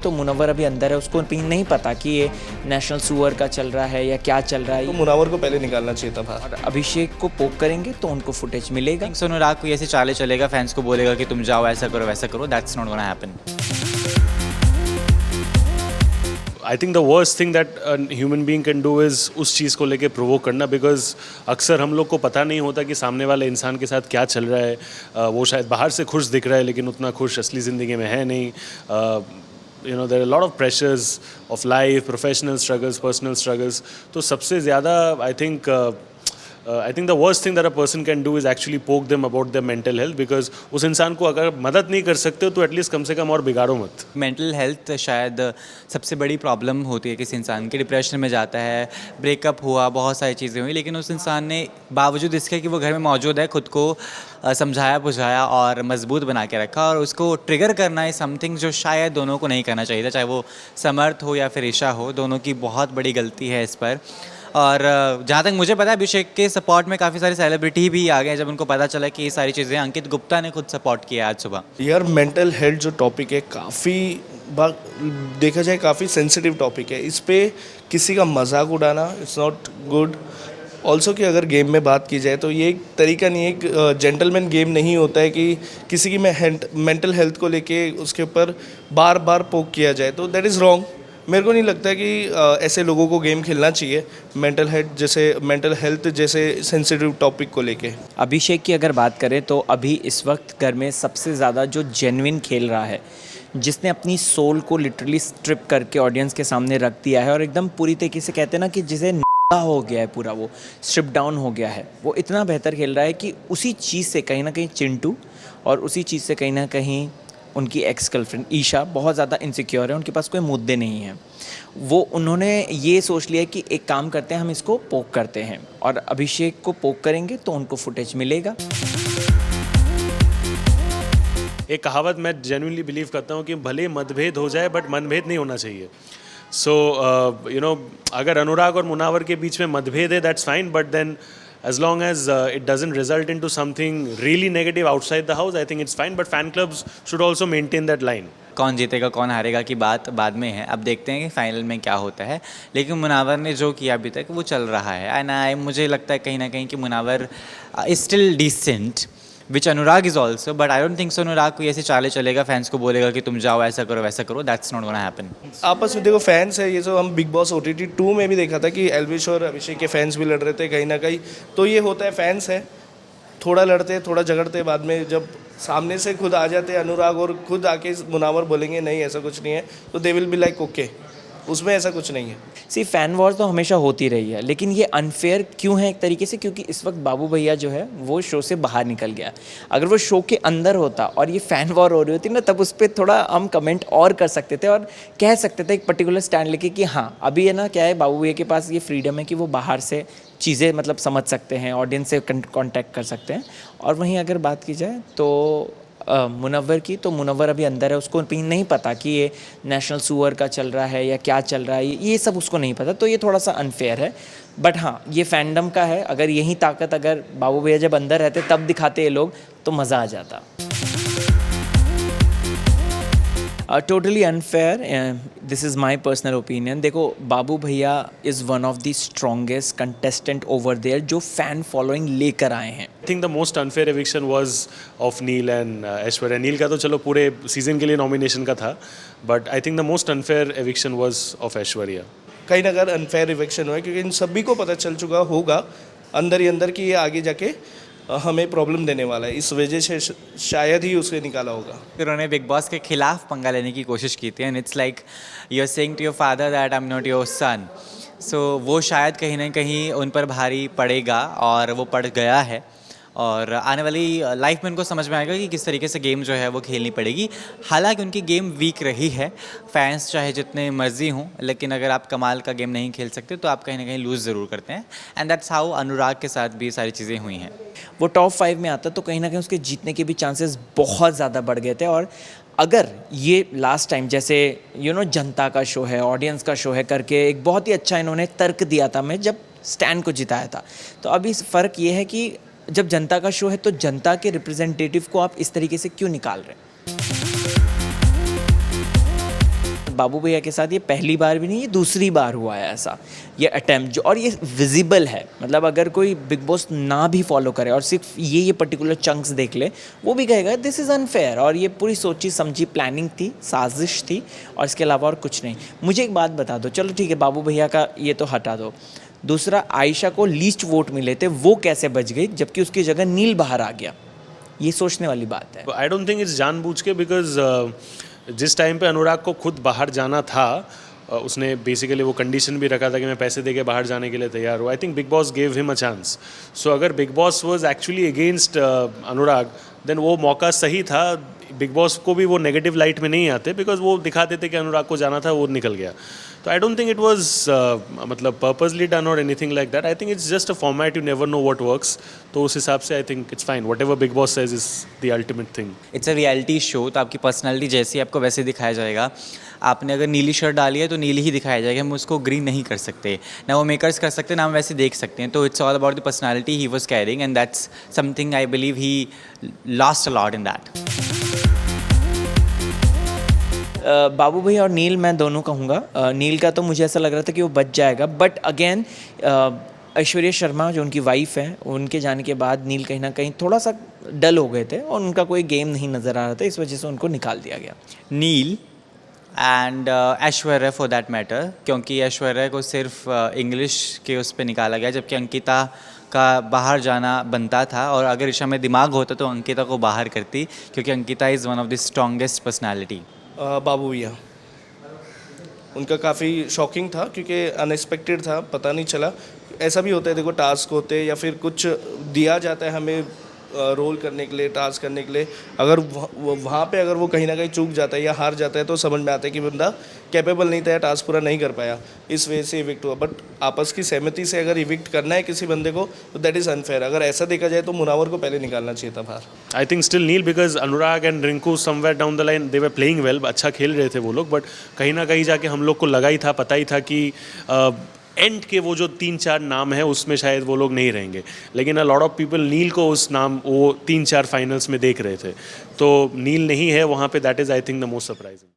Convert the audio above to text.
तो मुनव्वर अभी अंदर है, उसको भी नहीं पता कि ये नेशनल सुअर का चल रहा है या क्या चल रहा है। तो मुनव्वर को पहले निकालना चाहिए था बाहर। और अभिषेक को पोक करेंगे तो उनको फुटेज मिलेगा। अनुराग को ऐसे चाले चलेगा, फैंस को बोलेगा कि तुम जाओ ऐसा करो वैसा करो, that's not gonna happen. I think the worst thing that human being can do is उस चीज़ को लेके प्रोवोक करना, बिकॉज अक्सर हम लोग को पता नहीं होता कि सामने वाले इंसान के साथ क्या चल रहा है। वो शायद बाहर से खुश दिख रहा है लेकिन उतना खुश असली ज़िंदगी में है नहीं। You know there are lot of pressures of life, professional struggles, personal struggles. तो सबसे ज़्यादा I think the worst thing that a person can do is actually poke them about their mental health, because उस इंसान को अगर मदद नहीं कर सकते हो तो एटलीस्ट कम से कम और बिगाड़ो मत। मेंटल हेल्थ शायद सबसे बड़ी प्रॉब्लम होती है किसी इंसान के। डिप्रेशन में जाता है, ब्रेकअप हुआ, बहुत सारी चीज़ें हुई, लेकिन उस इंसान ने बावजूद इसके कि वो घर में मौजूद है खुद को समझाया बुझाया और मजबूत बना के रखा। और उसको ट्रिगर करना है समथिंग जो शायद दोनों को नहीं करना चाहिए था, चाहे वो समर्थ हो या फिर ईशा हो, दोनों की बहुत बड़ी गलती है इस पर। और जहाँ तक मुझे पता है अभिषेक के सपोर्ट में काफ़ी सारे सेलिब्रिटी भी आ गए जब उनको पता चला कि ये सारी चीज़ें अंकित गुप्ता ने खुद सपोर्ट किया आज सुबह। यार मेंटल हेल्थ जो टॉपिक है काफ़ी देखा जाए काफ़ी सेंसिटिव टॉपिक है। इस पे किसी का मजाक उड़ाना इट्स नॉट गुड। ऑल्सो कि अगर गेम में बात की जाए तो ये एक तरीका नहीं है, एक जेंटलमैन गेम नहीं होता है कि किसी की मेंटल हेल्थ को लेके उसके ऊपर बार बार पोक किया जाए, तो दैट इज़ रॉन्ग। मेरे को नहीं लगता कि ऐसे लोगों को गेम खेलना चाहिए मेंटल हेल्थ जैसे सेंसिटिव टॉपिक को लेके। अभिषेक की अगर बात करें तो अभी इस वक्त घर में सबसे ज़्यादा जो जेन्युइन खेल रहा है, जिसने अपनी सोल को लिटरली स्ट्रिप करके ऑडियंस के सामने रख दिया है और एकदम पूरी तरीके से कहते हैं ना कि जिसे हो गया है पूरा, वो स्ट्रिप डाउन हो गया है, वो इतना बेहतर खेल रहा है कि उसी चीज़ से कहीं ना कहीं चिंटू और उसी चीज़ से कहीं ना कहीं उनकी एक्स गर्लफ्रेंड ईशा बहुत ज़्यादा इनसिक्योर है, उनके पास कोई मुद्दे नहीं हैं। वो उन्होंने ये सोच लिया कि एक काम करते हैं, हम इसको पोक करते हैं और अभिषेक को पोक करेंगे तो उनको फुटेज मिलेगा। एक कहावत मैं जेन्युइनली बिलीव करता हूँ कि भले मतभेद हो जाए बट मनभेद नहीं होना चाहिए। सो यू नो अगर अनुराग और मुनावर के बीच में मतभेद है that's fine, but then as long as it doesn't result into something really negative outside the house, I think it's fine, but fan clubs should also maintain that line. कौन जीतेगा कौन हारेगा की बात बाद में है, अब देखते हैं कि फाइनल में क्या होता है। लेकिन मुनावर ने जो किया अभी तक वो चल रहा है एंड मुझे लगता है कहीं ना कहीं कि Munawar is still decent, which Anurag is also, but I don't think so Anurag को ऐसे चाले चलेगा, फैंस को बोलेगा कि तुम जाओ ऐसा करो वैसा करो, दैट्स नॉट गोना हैपन। आपस में देखो फैंस है, ये जो हम बिग बॉस OTT 2 में भी देखा था कि एल्विश और अभिषेक के फैंस भी लड़ रहे थे कहीं ना कहीं। तो ये होता है, फैंस है, थोड़ा लड़ते थोड़ा झगड़ते, बाद में जब सामने से खुद आ जाते अनुराग और खुद आके मुनावर बोलेंगे नहीं ऐसा कुछ नहीं है, तो they will be like okay, उसमें ऐसा कुछ नहीं है। सी फैन वॉर तो हमेशा होती रही है, लेकिन ये अनफेयर क्यों है एक तरीके से, क्योंकि इस वक्त बाबू भैया जो है वो शो से बाहर निकल गया। अगर वो शो के अंदर होता और ये फ़ैन वॉर हो रही होती ना, तब उस पर थोड़ा हम कमेंट और कर सकते थे और कह सकते थे एक पर्टिकुलर स्टैंड लेके कि हाँ अभी है ना क्या है, बाबू भैया के पास ये फ्रीडम है कि वो बाहर से चीज़ें मतलब समझ सकते हैं, ऑडियंस से कांटेक्ट कर सकते हैं। और वहीं अगर बात की जाए तो मुनव्वर की, तो मुनव्वर अभी अंदर है, उसको भी नहीं पता कि ये नेशनल सुअर का चल रहा है या क्या चल रहा है, ये सब उसको नहीं पता। तो ये थोड़ा सा अनफेयर है, बट हाँ ये फैंडम का है। अगर यही ताकत अगर बाबू भैया जब अंदर रहते तब दिखाते ये लोग तो मज़ा आ जाता। Totally unfair, this is my personal opinion. देखो Babu Bhaiya is one of the strongest contestant over there जो फ़ैन फॉलोइंग लेकर आए हैं। I think the most unfair eviction was of Neil and Aishwarya. Neil का तो चलो पूरे सीजन के लिए नॉमिनेशन का था, but I think the most unfair eviction was of Aishwarya. कहीं ना कहीं अनफेयर इवेक्शन हुआ है क्योंकि इन सभी को पता चल चुका होगा अंदर ही अंदर कि ये आगे जाके हमें प्रॉब्लम देने वाला है, इस वजह से शायद ही उसे निकाला होगा। फिर उन्होंने बिग बॉस के खिलाफ पंगा लेने की कोशिश की थी and it's like you are saying to your father that I am not your son. So वो शायद कहीं ना कहीं उन पर भारी पड़ेगा और वो पड़ गया है, और आने वाली लाइफ में उनको समझ में आएगा कि किस तरीके से गेम जो है वो खेलनी पड़ेगी। हालांकि उनकी गेम वीक रही है, फैंस चाहे जितने मर्जी हों, लेकिन अगर आप कमाल का गेम नहीं खेल सकते तो आप कहीं ना कहीं लूज़ ज़रूर करते हैं एंड दैट्स हाउ अनुराग के साथ भी सारी चीज़ें हुई हैं। वो टॉप 5 में आता तो कहीं ना कहीं उसके जीतने के भी चांसेस बहुत ज़्यादा बढ़ गए थे। और अगर ये लास्ट टाइम जैसे जनता का शो है, ऑडियंस का शो है करके एक बहुत ही अच्छा इन्होंने तर्क दिया था मैं जब स्टैन को जिताया था, तो अभी फ़र्क ये है कि जब जनता का शो है तो जनता के रिप्रेजेंटेटिव को आप इस तरीके से क्यों निकाल रहे हैं। बाबू भैया के साथ ये पहली बार भी नहीं, ये दूसरी बार हुआ है ऐसा ये अटैम्प्ट जो, और ये विजिबल है। मतलब अगर कोई बिग बॉस ना भी फॉलो करे और सिर्फ ये पर्टिकुलर चंक्स देख ले, वो भी कहेगा दिस इज़ अनफेयर। और ये पूरी सोची समझी प्लानिंग थी, साजिश थी, और इसके अलावा और कुछ नहीं। मुझे एक बात बता दो, चलो ठीक है बाबू भैया का ये तो हटा दो, दूसरा आयशा को लीस्ट वोट मिले थे, वो कैसे बच गई जबकि उसकी जगह नील बाहर आ गया? ये सोचने वाली बात है। आई डोंट थिंक इट्स जानबूझ के, बिकॉज जिस टाइम पे अनुराग को खुद बाहर जाना था, उसने बेसिकली वो कंडीशन भी रखा था कि मैं पैसे देके बाहर जाने के लिए तैयार हूँ। I think Bigg Boss gave him a chance. So अगर Bigg Boss was actually against Anurag, then वो मौका सही था। बिग बॉस को भी वो नेगेटिव लाइट में नहीं आते, बिकॉज वो दिखाते थे कि अनुराग को जाना था, वो निकल गया। तो आई डोंट थिंक इट वाज मतलब पर्पसली डन और anything like that. I think it's just a format, you never know what works. तो उस हिसाब से I think it's fine, whatever big boss says is the ultimate thing. It's a reality show, तो आपकी personality जैसी है आपको वैसे दिखाया जाएगा। आपने अगर नीली शर्ट डाली है तो नीली ही दिखाया जाएगा, हम उसको ग्रीन नहीं कर सकते, ना वो मेकर्स कर सकते, ना हम वैसे देख सकते हैं। तो it's all about the personality he was carrying, and that's something I believe he lost a lot in that. Babu Bhaiya और नील, मैं दोनों कहूँगा। नील का तो मुझे ऐसा लग रहा था कि वो बच जाएगा, बट अगेन ऐश्वर्या शर्मा जो उनकी वाइफ है, उनके जाने के बाद नील कहीं ना कहीं थोड़ा सा डल हो गए थे और उनका कोई गेम नहीं नज़र आ रहा था, इस वजह से उनको निकाल दिया गया। Neil and Aishwarya for that matter, क्योंकि ऐश्वर्या को सिर्फ इंग्लिश के उस पर निकाला गया, जबकि अंकिता का बाहर जाना बनता था। और अगर ईशा में दिमाग होता तो अंकिता को बाहर करती, क्योंकि Ankita is one of the strongest personality. Babu Bhaiya, उनका काफ़ी शॉकिंग था क्योंकि अनएक्सपेक्टेड था, पता नहीं चला। ऐसा भी होता है, देखो टास्क होते हैं या फिर कुछ दिया जाता है हमें रोल करने के लिए, टास्क करने के लिए, अगर वहाँ पे अगर वो कहीं ना कहीं चूक जाता है या हार जाता है तो समझ में आता है कि बंदा कैपेबल नहीं था या टास्क पूरा नहीं कर पाया, इस वजह से इविक्ट हुआ। बट आपस की सहमति से अगर इविक्ट करना है किसी बंदे को तो दैट इज़ अनफेयर। अगर ऐसा देखा जाए तो मुनावर को पहले निकालना चाहिए था बाहर। I think still Neel, because Anurag and Rinku somewhere down the line they were playing well, अच्छा खेल रहे थे वो लोग, बट कहीं ना कहीं जाके हम लोग को लगा ही था, पता ही था कि एंड के वो जो 3-4 नाम है उसमें शायद वो लोग नहीं रहेंगे। लेकिन अ लॉट ऑफ पीपल नील को उस नाम वो 3-4 फाइनल्स में देख रहे थे, तो नील नहीं है वहाँ पे, that is I think the most surprising.